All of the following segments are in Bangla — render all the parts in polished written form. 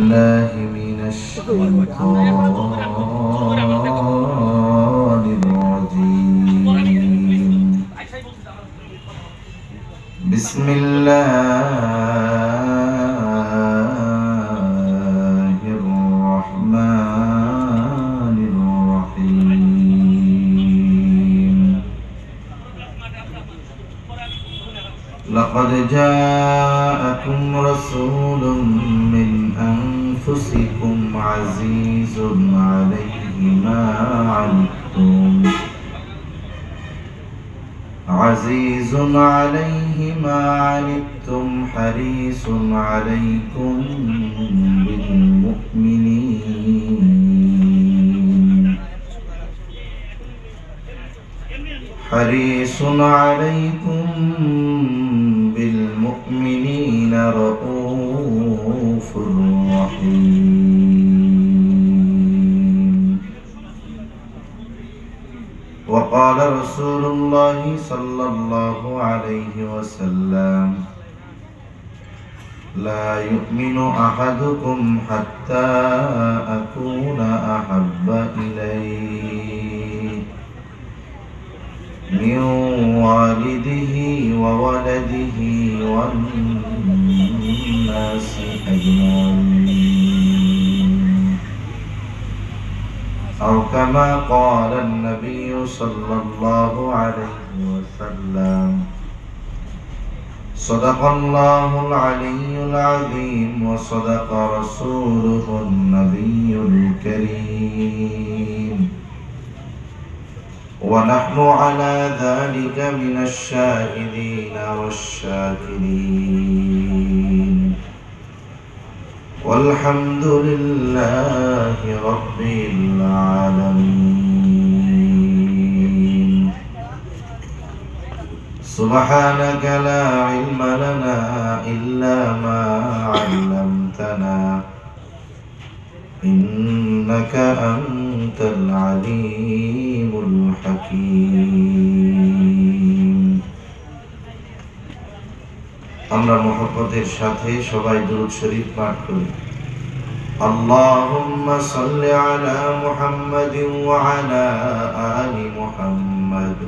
بالله من الشيطان الرجيم. بسم الله الرحمن الرحيم. لقد جاءكم رسول من أنفسكم عزيز عليه ما عنتم حريص عليكم بالمؤمنين رؤوف رحيم. وقال رسول الله صلى الله عليه وسلم: لا يؤمن أحدكم حتى أكون أحب إليه من والده وولده والناس أجمعين، أو كما قال النبي صلى الله عليه وسلم. صدق الله العلي العظيم وصدق رسوله النبي الكريم، ونحن على ذلك من الشاهدين والشاكرين، والحمد لله رب العالمين. سبحانك لا علم لنا إلا ما علمتنا إنك أنت العليم الحكيم। আমরা মুহাব্বতের সাথে সবাই দুরূদ শরীফ পাঠ করি। আল্লাহুম্মা সাল্লি আলা মুহাম্মাদিন ওয়া আলা আলি মুহাম্মাদ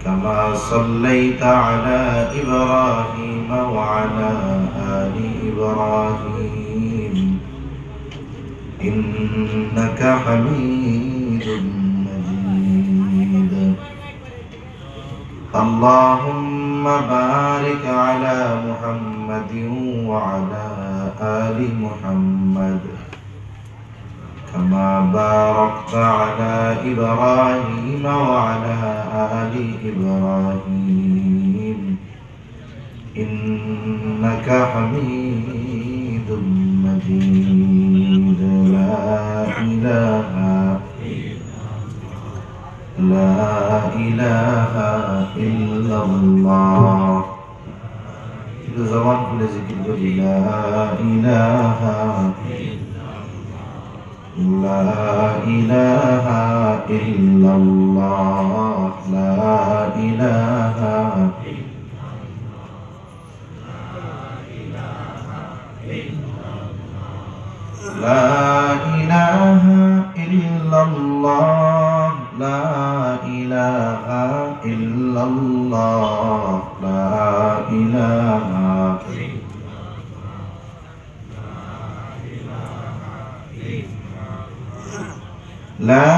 কামা সাল্লাইতা আলা ইব্রাহিম ওয়া আলা আলি ইব্রাহিম ইন্নাকা হামিদুম মাজিদ। আল্লাহুম্মা বারিক আলা মুহাম্মাদিন ওয়া আলা আলি মুহাম্মাদ কামা বারাকতা আলা ইব্রাহিম ওয়া আলা আলি ইব্রাহিম ইন্নাকা হামিদুম মাজিদ। لا إله إلا الله. itu zaman boleh zikir jadi la ilaha illallah, la ilaha illallah, la ilaha illallah, la ilaha la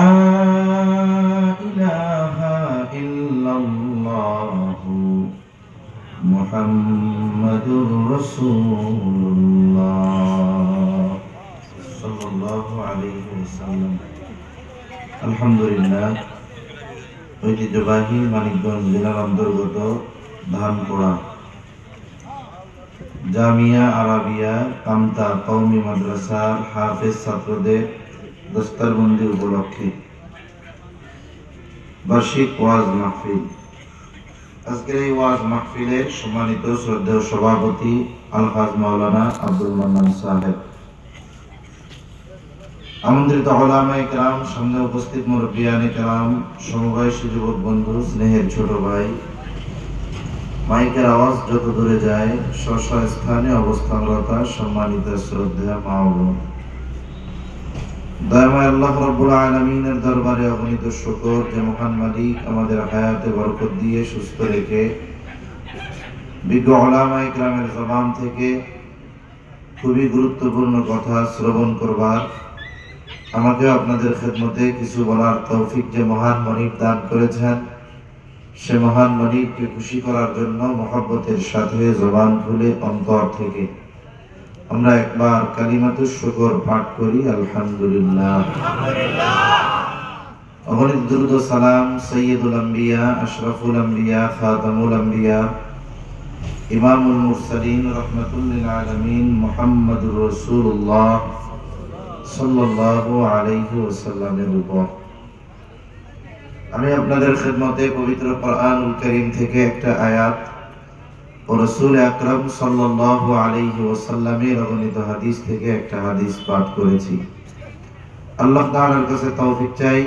ilaha illallah Muhammadur Rasulullah sallallahu alaihi wasallam। আলহামদুলিল্লাহ, ঐতিহ্যবাহী মানিকগঞ্জ জেলার অন্তর্গত ধানপোড়া জামিয়া আরাবিয়া কামতা কওমি মাদ্রাসার হাফেজ ছাত্রদের দস্তারবন্দি উপলক্ষে বার্ষিক ওয়াজ মাহফিল। আজকের এই ওয়াজ মাহফিলের সম্মানিত শ্রদ্ধেয় সভাপতি আলহাজ মাওলানা আব্দুল মান্নান সাহেব, আমন্ত্রিত উলামায়ে কেরাম, সামনে উপস্থিত মুরব্বিয়ানে কেরাম, সমবয়সী যুবক বন্ধু, স্নেহের ছোট ভাই, মাইকের আওয়াজ যত দূরে যায়, স্ব স্থানে অবস্থানরত সম্মানিত শ্রদ্ধা মা ও বোন, দয়াময় আল্লাহ রাব্বুল আলামিনের দরবারে অগণিত শুকর যে মহান মালিক আমাদের হায়াতে বরকত দিয়ে সুস্থ রেখে বিজ্ঞ উলামায়ে কেরামের জবান থেকে খুবই গুরুত্বপূর্ণ কথা শ্রবণ করবার, আমাকে আপনাদের খেদমতে কিছু বলার তৌফিক যে মহান মালিক দান করেছেন, সে মহান মালিককে খুশি করার জন্য মহব্বতের সাথে জবান খুলে অন্তর থেকে আমরা একবার কালিমাতুশ শুকর পাঠ করি। আলহামদুলিল্লাহ। অগণিত দুরূদ ও সালাম সাইয়্যিদুল আম্বিয়া, আশরাফুল আম্বিয়া, খাতামুল আম্বিয়া, ইমামুল মুরসালিন, রাহমাতুল লিল আলামিন মুহাম্মাদুর রাসূলুল্লাহ সাল্লাল্লাহু আলাইহি ওয়াসাল্লামের উপর। আমি আপনাদের খেদমতে পবিত্র কোরআনুল কারীম থেকে একটা আয়াত ও রাসূল আকরাম সাল্লাল্লাহু আলাইহি ওয়াসাল্লামের অগণিত হাদিস থেকে একটা হাদিস পাঠ করেছি। আল্লাহ তাআলার কাছে তৌফিক চাই,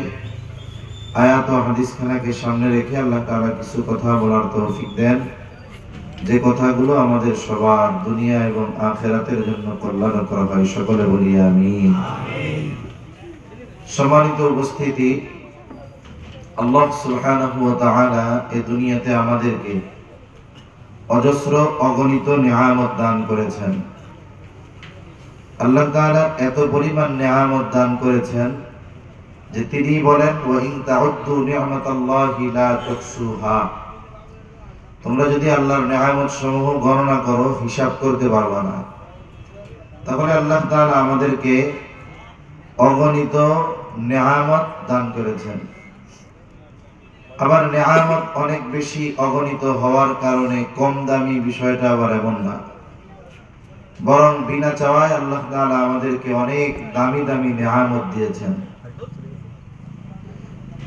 আয়াত ও হাদিসখানাকে সামনে রেখে আল্লাহ তাআলা কিছু কথা বলার তৌফিক দেন, যে কথাগুলো আমাদের সবার দুনিয়া এবং আখিরাতের জন্য কল্যাণকর হয়। সকলে বলি আমিন। সম্মানিত উপস্থিতি, আল্লাহ সুবহানাহু ওয়া তাআলা এই দুনিয়াতে আমাদেরকে অজস্র অগণিত নিয়ামত দান করেছেন। আল্লাহ তাআলা এত পরিমাণ নিয়ামত দান করেছেন যে তিনি বলেন, ওয়া ইন তাউদ্দু নি'মাতাল্লাহি লা তুহসুহা, তোমরা যদি আল্লাহর নিয়ামত সমূহ গণনা করো হিসাব করতে পারবে না। তাহলে আল্লাহ তাআলা আমাদেরকে অগণিত নিয়ামত দান করেছেন। আবার নিয়ামত অনেক বেশি অগণিত হওয়ার কারণে কম দামি বিষয়টা আবার এমন না, বরং বিনা চাওয়ায় আল্লাহ তাআলা আমাদেরকে অনেক দামি দামি নিয়ামত দিয়েছেন।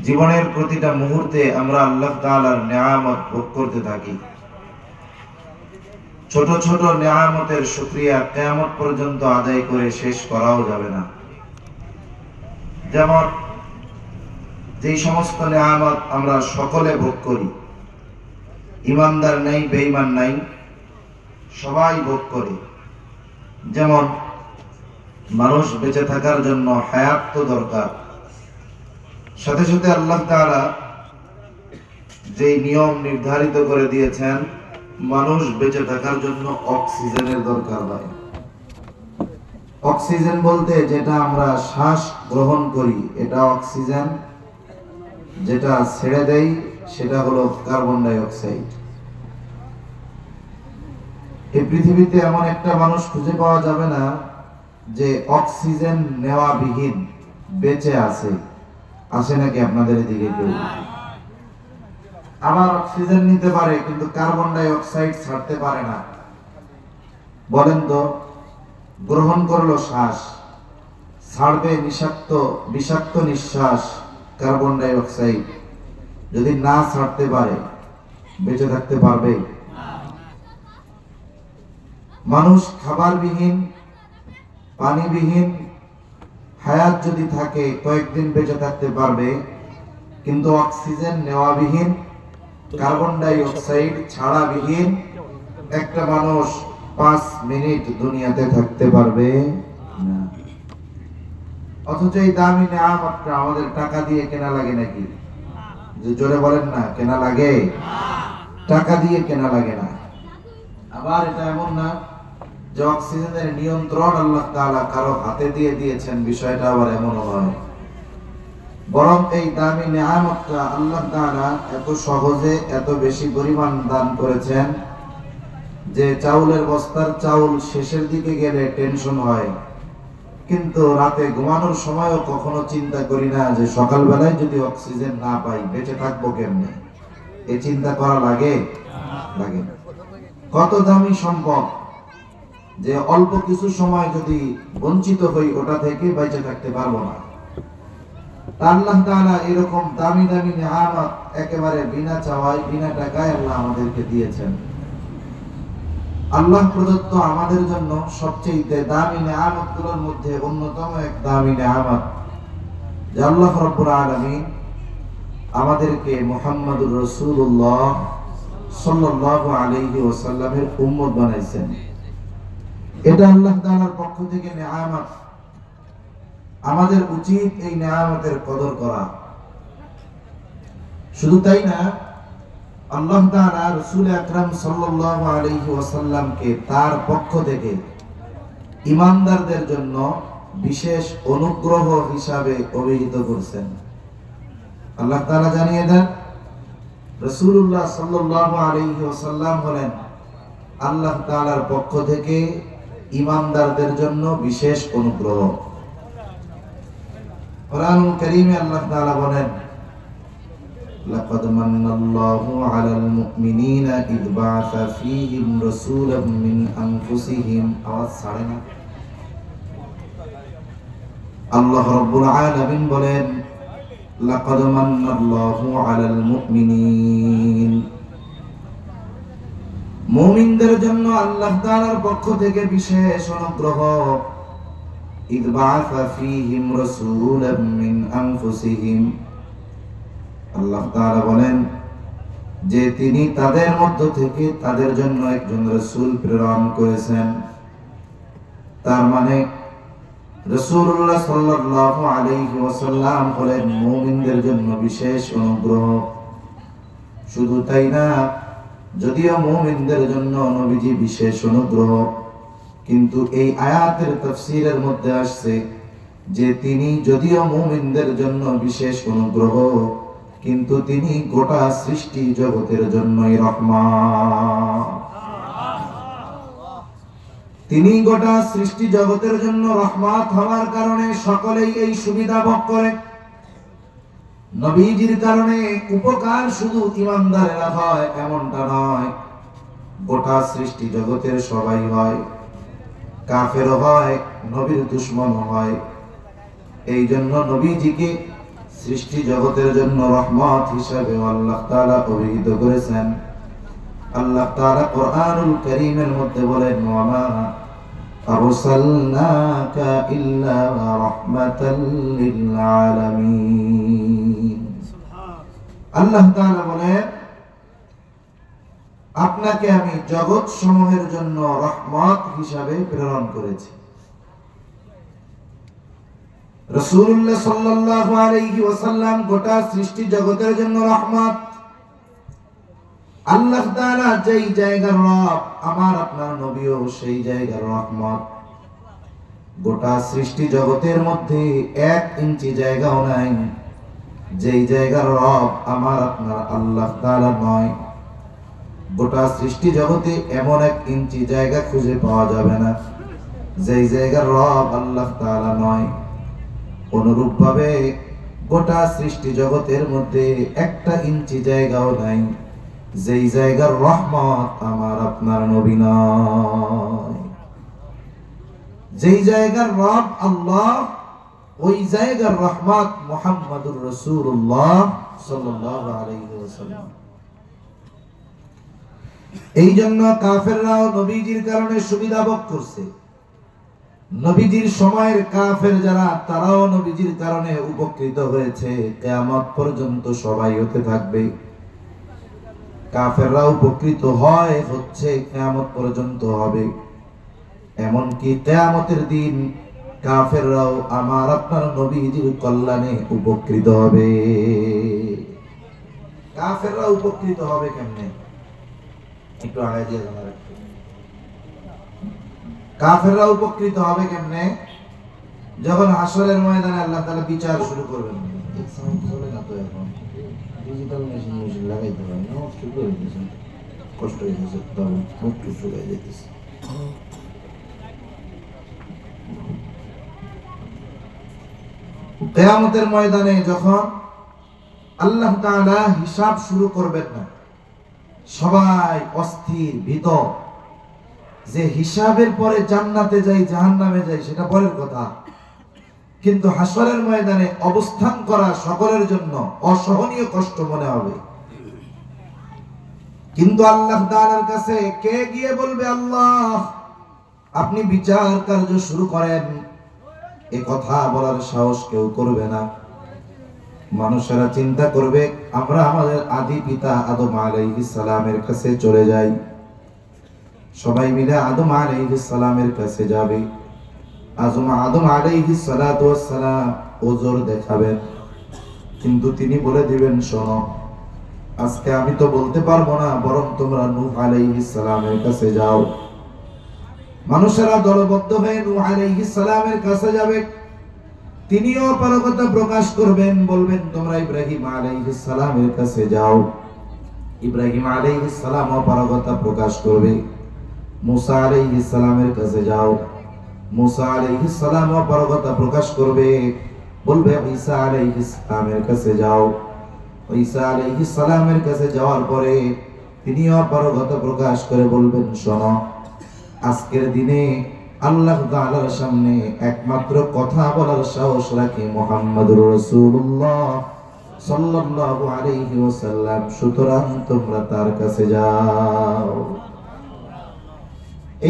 জীবনের প্রতিটা মুহূর্তে আমরা আল্লাহ তাআলার নিয়ামত ভোগ করতে থাকি। ছোট ছোট নিয়ামতের শুকরিয়া কিয়ামত পর্যন্ত আদায় করে শেষ করাও যাবে না। যেমন যেই সমস্ত নিয়ামত আমরা সকলে ভোগ করি, ইমানদার নাই বেঈমান নাই, সবাই ভোগ করে। যেমন মানুষ বেঁচে থাকার জন্য হায়াত তো দরকার, সাথে সাথে আল্লাহ তাআলা যেই নিয়ম নির্ধারিত করে দিয়েছেন, মানুষ বেঁচে থাকার জন্য অক্সিজেনের দরকার হয়। অক্সিজেন বলতে যেটা আমরা শ্বাস গ্রহণ করি এটা অক্সিজেন, যেটা ছেড়ে দেই সেটা হলো কার্বন ডাই অক্সাইড। এই পৃথিবীতে এমন একটা মানুষ খুঁজে পাওয়া যাবে না যে অক্সিজেন নেওয়া বিহীন বেঁচে আছে। আসে নাকি আপনাদের এদিকে কেউ? আবার অক্সিজেন নিতে পারে কিন্তু কার্বন ডাই অক্সাইড ছাড়তে পারে না। বলেন তো, গ্রহণ করলো শ্বাস, ছাড়বে বিষাক্ত নিঃশ্বাস কার্বন ডাই অক্সাইড, যদি না ছাড়তে পারে বেঁচে থাকতে পারবে? মানুষ খাবারবিহীন পানিবিহীন হায়াত যদি থাকে কয়েকদিন বেঁচে থাকতে পারবে, কিন্তু অক্সিজেন নেওয়াবিহীন কার্বন ডাই অক্সাইড ছাড়াবিহীন একটা মানুষ 5 মিনিট দুনিয়াতে থাকতে পারবে না। অথচ এই দামি নিয়ামতটা আমাদের টাকা দিয়ে কেনা লাগে নাকি? যে জোরে বলেন না, কেনা লাগে? টাকা দিয়ে কেনা লাগে না। আবার এটা এমন না যে অক্সিজেনের নিয়ন্ত্রণ আল্লাহ তাআলা কারো হাতে দিয়ে দিয়েছেন, বিষয়টা আবার এমন নয়। বরং এই দামি নিয়ামতটা আল্লাহ তাআলা এত সহজে এত বেশি পরিমাণ দান করেছেন যে চাউলের বস্তার চাউল শেষের দিকে গেলে টেনশন হয়, কিন্তু রাতে ঘুমানোর সময়ও কখনো চিন্তা করি না যে সকালবেলায় যদি অক্সিজেন না পাই বেঁচে থাকবো কেমনে। এই চিন্তা করা লাগে? লাগে না। কত দামি সম্পদ যে অল্প কিছু সময় যদি বঞ্চিত হই ওটা থেকে বেঁচে থাকতে পারবো না। আল্লাহ তাআলা এরকম দামি দামি নিয়ামত একেবারে বিনা চাওয়ায় বিনা টাকায় আল্লাহ আমাদেরকে দিয়েছেন। আল্লাহ প্রদত্ত আমাদের জন্য সবচেয়ে দামি নিয়ামতগুলোর মধ্যে অন্যতম এক দামি নিয়ামত যে আল্লাহ রাব্বুল আলামিন আমাদেরকে মুহাম্মদুর রাসূলুল্লাহ সাল্লাল্লাহু আলাইহি ওয়াসাল্লামের উম্মত বানাইছেন। এটা আল্লাহ তাআলার পক্ষ থেকে নিয়ামত। আমাদের উচিত এই নিয়ামতের কদর করা। শুধু তাই না, আল্লাহ তাআলা রাসূল আকরাম সাল্লাল্লাহু আলাইহি ওয়াসাল্লামকে তার পক্ষ থেকে ঈমানদারদের জন্য বিশেষ অনুগ্রহ হিসাবে অভিহিত করেছেন। আল্লাহ তাআলা জানিয়ে দেন, রাসূলুল্লাহ সাল্লাল্লাহু আলাইহি ওয়াসাল্লাম হলেন আল্লাহ তাআলার পক্ষ থেকে ঈমানদারদের জন্য বিশেষ অনুগ্রহ। কোরআনুল কারীমে আল্লাহ তাআলা বলেন, লাকাদ মান্নাল্লাহু আলাল মুমিনিনা ইয বা'আসা ফীহিম রাসূলাম মিন আনফুসিহিম। আওয়াজ ছাড়ে না। আল্লাহ রাব্বুল আলামিন বলেন, লাকাদ মান্নাল্লাহু আলাল মুমিনিন, মুমিনদের জন্য আল্লাহ তাআলার পক্ষ থেকে বিশেষ অনুগ্রহ। ইয বা'আসা ফীহিম রাসূলাম মিন আনফুসিহিম, আল্লাহ তাআলা বলেন যে তিনি তাদের মধ্য থেকে তাদের জন্য একজন রাসূল প্রেরণ করেছেন। তার মানে রাসূলুল্লাহ সাল্লাল্লাহু আলাইহি ওয়াসাল্লাম হলেন মুমিনদের জন্য বিশেষ অনুগ্রহ। শুধু তাই না, যদিও মুমিনদের জন্য নবীজি বিশেষ অনুগ্রহ, কিন্তু এই আয়াতের তাফসীরের মধ্যে আসছে যে তিনি যদিও মুমিনদের জন্য বিশেষ অনুগ্রহ, কিন্তু তিনি গোটা সৃষ্টি জগতের জন্যই রহমত। তিনি গোটা সৃষ্টি জগতের জন্য রহমত হওয়ার কারণে সকলেই এই সুবিধা ভোগ করে। নবীজির কারণে উপকার শুধু ঈমানদারেরা হয় এমনটা নয়, গোটা সৃষ্টি জগতের সবাই হয়। কাফেরও হয়, নবীর দুশমনও হয়। এই জন্য নবীজিকে সৃষ্টি জগতের জন্য রহমত হিসাবে আল্লাহ তাআলা অভিহিত করেছেন। আল্লাহ তাআলা কোরআনুল কারীমের মধ্যে বলেন, ওয়ামা আরসালনাকা ইল্লা রাহমাতাল লিল আলামিন। আল্লাহ তাআলা বলেন, আপনাকে আমি জগৎ সমূহের জন্য রহমত হিসাবে প্রেরণ করেছি। রাসূলুল্লাহ সাল্লাল্লাহু আলাইহি ওয়াসাল্লাম গোটা সৃষ্টি জগতের জন্য রহমত। আল্লাহ তাআলা যেই জায়গার রব, আমার আপনার নবীও সেই জায়গার রহমত। গোটা সৃষ্টি জগতের মধ্যে 1 ইঞ্চি জায়গাও নাই যেই জায়গার রব আমার আপনার আল্লাহ তাআলা নয়। গোটা সৃষ্টি জগতে এমন 1 ইঞ্চি জায়গা খুঁজে পাওয়া যাবে না যেই জায়গার রব আল্লাহ তাআলা নয়। অনুরূপভাবে গোটা সৃষ্টি জগতের মধ্যে 1 ইঞ্চি জায়গাও নাই যেই জায়গার রহমত আমার আপনার নবী নয়। যেই জায়গার রব আল্লাহ, ওই জায়গার রহমত মুহাম্মাদুর রাসূলুল্লাহ সাল্লাল্লাহু আলাইহি ওয়াসাল্লাম। এই জন্য কাফেররাও নবীজির কারণে সুবিধা ভোগ করছে। নবীজির সময়ের কাফের যারা, তারাও নবীজির কারণে উপকৃত হয়েছে। কিয়ামত পর্যন্ত সবাই হতে থাকবে। কাফেররা উপকৃত হচ্ছে, কিয়ামত পর্যন্ত হবে। এমনকি কিয়ামতের দিন কাফেররাও আমার আপনার নবীজির কল্যাণে উপকৃত হবে। কাফেররা উপকৃত হবে কেমনে? একটু আগে দিয়ে জানা রাখতে। কাফেররা উপকৃত হবে কেমনে? যখন হাসরের ময়দানে আল্লাহ তাআলা বিচার শুরু করবেন। চলে না তো এখন ডিজিটাল মেশিন লাগাইতে হয় না, শুরু হয়ে গেছে, কষ্ট হয়ে গেছে, তবে মুখ শুরু হয়ে যেতেছে। কিয়ামতের ময়দানে যখন আল্লাহ তাআলা হিসাব শুরু করবেন না, সবাই অস্থির ভীত যে হিসাবের পরে জান্নাতে যাই জাহান্নামে যাই সেটা পরের কথা, কিন্তু হাসরের ময়দানে অবস্থান করা সকলের জন্য অসহনীয় কষ্ট মনে হবে। কিন্তু আল্লাহ তাআলার কাছে কে গিয়ে বলবে, আল্লাহ আপনি বিচার কার্য শুরু করেন? এ কথা বলার সাহস কেউ করবে না। মানুষেরা চিন্তা করবে আমরা আমাদের আদি পিতা আদম আলাইহিস সালামের কাছে চলে যাই, সবাই মিলে আদম আলাইহিস সালামের কাছে যাবে। আদম আলাইহিস সালাতু ওয়াস সালাম ওজর দেখাবেন, কিন্তু তিনি বলে দিবেন শোনো, আজকে আমি তো বলতে পারবো না, বরং তোমরা নূহ আলাইহিস সালামের কাছে যাও। মানুষেরা দলবদ্ধ হয়ে নূহ আলাইহিস সালামের কাছে যাবে। তিনিও পারগতা প্রকাশ করবেন, বলবেন তোমরা ইব্রাহিম আলাইহিস সালামের কাছে যাও। ইব্রাহিম আলাইহিস সালামও পারগতা প্রকাশ করবে। মুসা আলাইহিস সালামের কাছে যাও। মুসা আলাইহিস সালামও পারগতা প্রকাশ করবে, বলবে ঈসা আলাইহিস সালামের কাছে যাও। ঈসা আলাইহিস সালামের কাছে যাওয়ার পরে তিনিও পারগতা প্রকাশ করে বলবেন শোনো, আজকের দিনে আল্লাহ তাআলার সামনে একমাত্র কথা বলার সাহস রাখে মুহাম্মদুর রাসূলুল্লাহ সাল্লাল্লাহু আলাইহি ওয়াসাল্লাম, সুতরাং তোমরা তার কাছে যাও।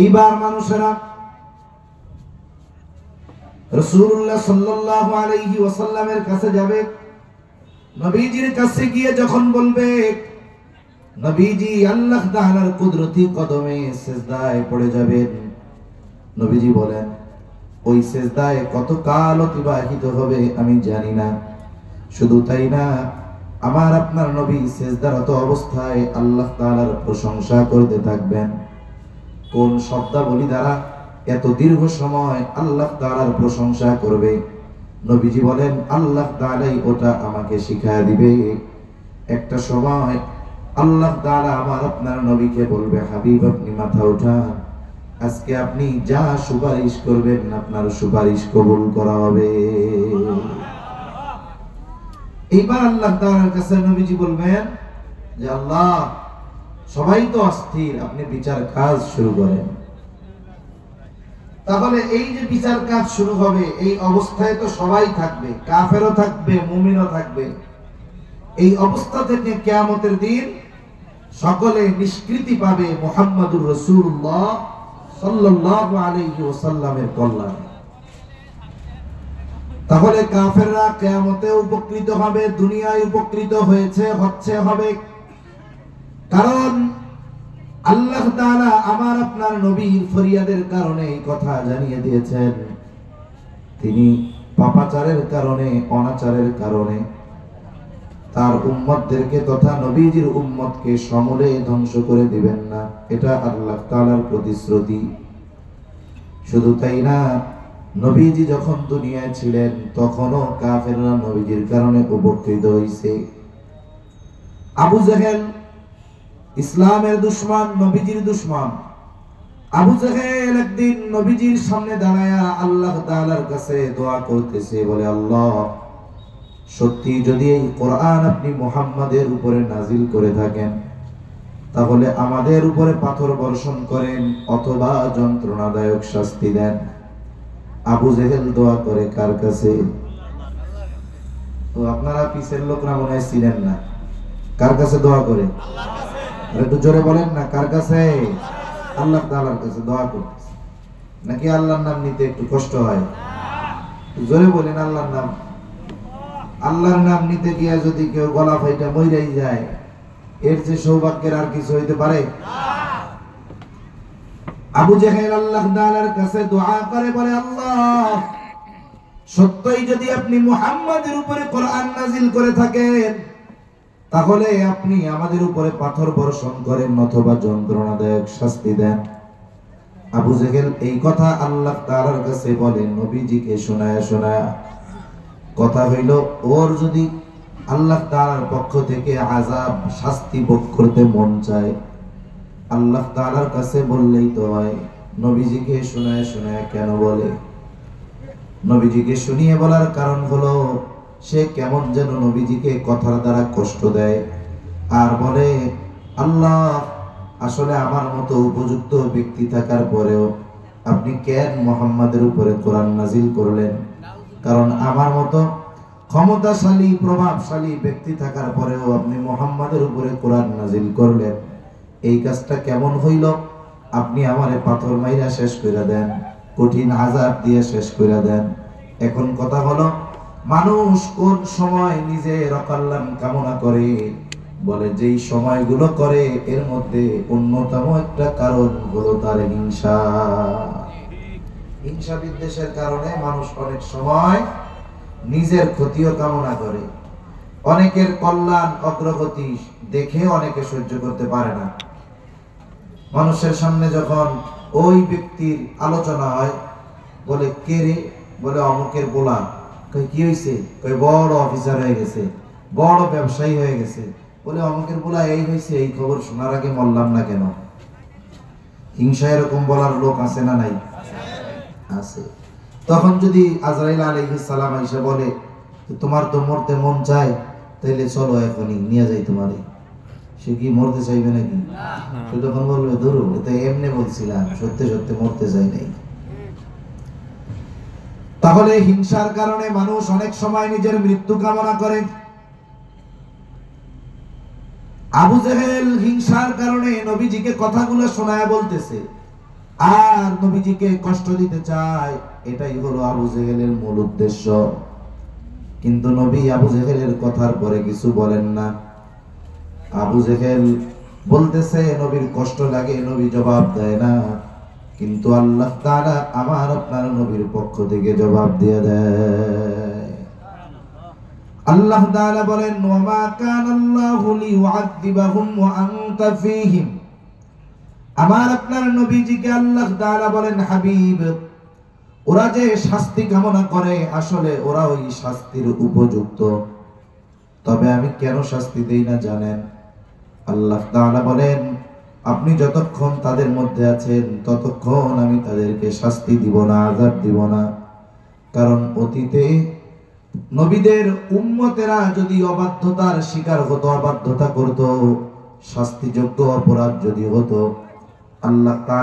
এইবার মানুষেরা রাসূলুল্লাহ সাল্লাল্লাহু আলাইহি ওয়াসাল্লামের কাছে যাবে। নবীজির কাছে গিয়ে যখন বলবে, নবীজি আল্লাহ তাআলার কুদরতি কদমে সিজদায় পড়ে যাবেন। নবীজি বলেন, ওই সিজদায় কত কাল অতিবাহিত হবে আমি জানি না। শুধু তাই না, আমার আপনার নবী সিজদারত অবস্থায় আল্লাহ তাআলার প্রশংসা করতে থাকবেন। কোন শব্দাবলী দ্বারা এত দীর্ঘ সময় আল্লাহ তাআলার প্রশংসা করবে? নবীজি বলেন, আল্লাহ তাআলাই ওটা আমাকে শিখায় দিবে। একটা সময় আল্লাহ তাআলা আমার আপনার নবীকে বলবে, হাবিব আপনি মাথা উঠান, আজকে আপনি যা সুপারিশ করবেন আপনার সুপারিশ কবুল করা হবে। এইবার আল্লাহ তাআলার কাছে নবীজি বলবেন যে আল্লাহ, সবাই তো অস্থির, আপনি বিচার কাজ শুরু করেন। তাহলে এই যে বিচার কাজ শুরু হবে, এই অবস্থায় তো সবাই থাকবে, কাফেরও থাকবে, মুমিনও থাকবে। এই অবস্থা থেকে কিয়ামতের দিন সকলে নিষ্কৃতি পাবে মুহাম্মদুর রাসূলুল্লাহ সাল্লাল্লাহু আলাইহি ওয়াসাল্লামের কল্যাণে। তাহলে কাফেররা কিয়ামতে উপকৃত হবে, দুনিয়ায় উপকৃত হয়েছে, হবে। কারণ আল্লাহ তাআলা আমার আপনার নবীর ফরিয়াদের কারণে এই কথা জানিয়ে দিয়েছেন। তিনি পাপাচারের কারণে, অনাচারের কারণে তার উম্মতদেরকে তথা নবীজির উম্মতকে সমূলে ধ্বংস করে দিবেন না, এটা আল্লাহ তাআলার প্রতিশ্রুতি। শুধু তাই না, নবীজি যখন দুনিয়ায় ছিলেন তখনও কাফেররা নবীজির কারণে উপকৃত হয়েছে। আবু জেহেল ইসলামের দুশমন, নবীজির দুশমন। আবু জেহেল একদিন নবীজির সামনে দাঁড়ায়া আল্লাহ তাআলার কাছে দোয়া করতেছে, বলে আল্লাহ, সত্যি যদি এই কোরআন আপনি মুহাম্মাদের উপরে নাজিল করে থাকেন, তাহলে আমাদের উপরে পাথর বর্ষণ করেন অথবা যন্ত্রণাদায়ক শাস্তি দেন। আবু জেহেল দোয়া করে কার কাছে? তো আপনারা পিছের লোকরা মনে হয় ছিলেন না, কার কাছে দোয়া করে? একটু জোরে বলেন না, কার কাছে? আল্লাহ তাআলার কাছে দোয়া করতেছে। নাকি আল্লাহর নাম নিতে একটু কষ্ট হয়? জোরে বলেন আল্লাহর নাম। আল্লাহর নাম নিতে গিয়া যদি কেউ গলা ফাইটা মইরাই যায়, এর যে সৌভাগ্যের আর কিছু হইতে পারে? আবু জেহেল আল্লাহ তাআলার কাছে দোয়া করে, বলে আল্লাহ, সত্যই যদি আপনি মুহাম্মাদের উপরে কোরআন নাজিল করে থাকেন, তাহলে আপনি আমাদের উপরে পাথর বর্ষণ করেন অথবা যন্ত্রণাদায়ক শাস্তি দেন। আবু জেহেল এই কথা আল্লাহ তাআলার কাছে বলে নবীজিকে শোনায়া। কথা হইল, ওর যদি আল্লাহ তাআলার পক্ষ থেকে আযাব, শাস্তি ভোগ করতে মন চায়, আল্লাহ তাআলার কাছে বললেই তো হয়। নবীজিকে শোনায়া কেন বলে? নবীজিকে শুনিয়ে বলার কারণ হলো, সে কেমন যেন নবীজিকে কথার দ্বারা কষ্ট দেয় আর বলে, আল্লাহ, আসলে আমার মতো উপযুক্ত ব্যক্তি থাকার পরেও আপনি কেন মুহাম্মাদের উপরে কোরআন নাজিল করলেন? কারণ আমার মতো ক্ষমতাশালী, প্রভাবশালী ব্যক্তি থাকার পরেও আপনি মুহাম্মাদের উপরে কোরআন নাজিল করলেন। এই কাজটা কেমন হইল? আপনি আমারে পাথর মাইরা শেষ করে দেন, কঠিন আযাব দিয়ে শেষ করে দেন। এখন কথা হলো, মানুষ কোন সময় নিজের অকল্যাণ কামনা করে? বলে যেই সময়গুলো করে এর মধ্যে অন্যতম একটা কারণ হলো তার হিংসা। হিংসা বিদ্বেষের কারণে মানুষ অনেক সময় নিজের ক্ষতিও কামনা করে। অনেকের কল্যাণ অগ্রগতি দেখে অনেকে সহ্য করতে পারে না। মানুষের সামনে যখন ওই ব্যক্তির আলোচনা হয়, বলে কে রে? বলে অমুকের পোলা। কই কি হইছে? কই বড় অফিসার হয়ে গেছে, বড় ব্যবসায়ী হয়ে গেছে। বলে অমুকের পোলা এই হইছে, এই খবর শোনার আগে মরলাম না কেন? হিংসা এরকম বলার লোক আছে না নাই? আছে। তখন যদি আজরাইল আলাইহিস সালাম এসে বলে তোমার তো মরতে মন চায়, তাইলে চলো এখনই নিয়ে যাই তোমারে, সে কি মরতে চাইবে নাকি? সে তখন বলবে ধরো এটা এমনি বলছিলাম, সত্যি সত্যি মরতে চাই নাই। তাহলে হিংসার কারণে মানুষ অনেক সময় নিজের মৃত্যু কামনা করে। আবু জেহেল হিংসার কারণে নবীজিকে কথাগুলো শোনায় বলতেছে আর নবীজিকে কষ্ট দিতে চায়, এটাই হলো আবু জেহেলের মূল উদ্দেশ্য। কিন্তু নবী আবু জেহেলের কথার পরে কিছু বলেন না। আবু জেহেল বলতেছে নবীর কষ্ট লাগে, নবী জবাব দেয় না। কিন্তু আল্লাহ তাআলা আমার আপনার নবীর পক্ষ থেকে জবাব দিয়ে দেয়। আল্লাহ তাআলা বলেন ওয়ামা কানাল্লাহু লিয়ুআযিবাহুম ওয়া আনতা ফীহিম। আমার আপনার নবীজিকে আল্লাহ তাআলা বলেন হাবিব, ওরা যে শাস্তি কামনা করে আসলে ওরা ওই শাস্তির উপযুক্ত, তবে আমি কেন শাস্তি দেই না জানেন? আল্লাহ তাআলা বলেন আপনি যতক্ষণ তাদের মধ্যে আছেন ততক্ষণ আমি তাদেরকে শাস্তি দিব না, আযাব দিব না। কারণ অতীতে নবীদের উম্মতেরা যদি অবাধ্যতার শিকার হতো, অবাধ্যতা করত, শাস্তিযোগ্য অপরাধ যদি হতো, আল্লাহ তাআলা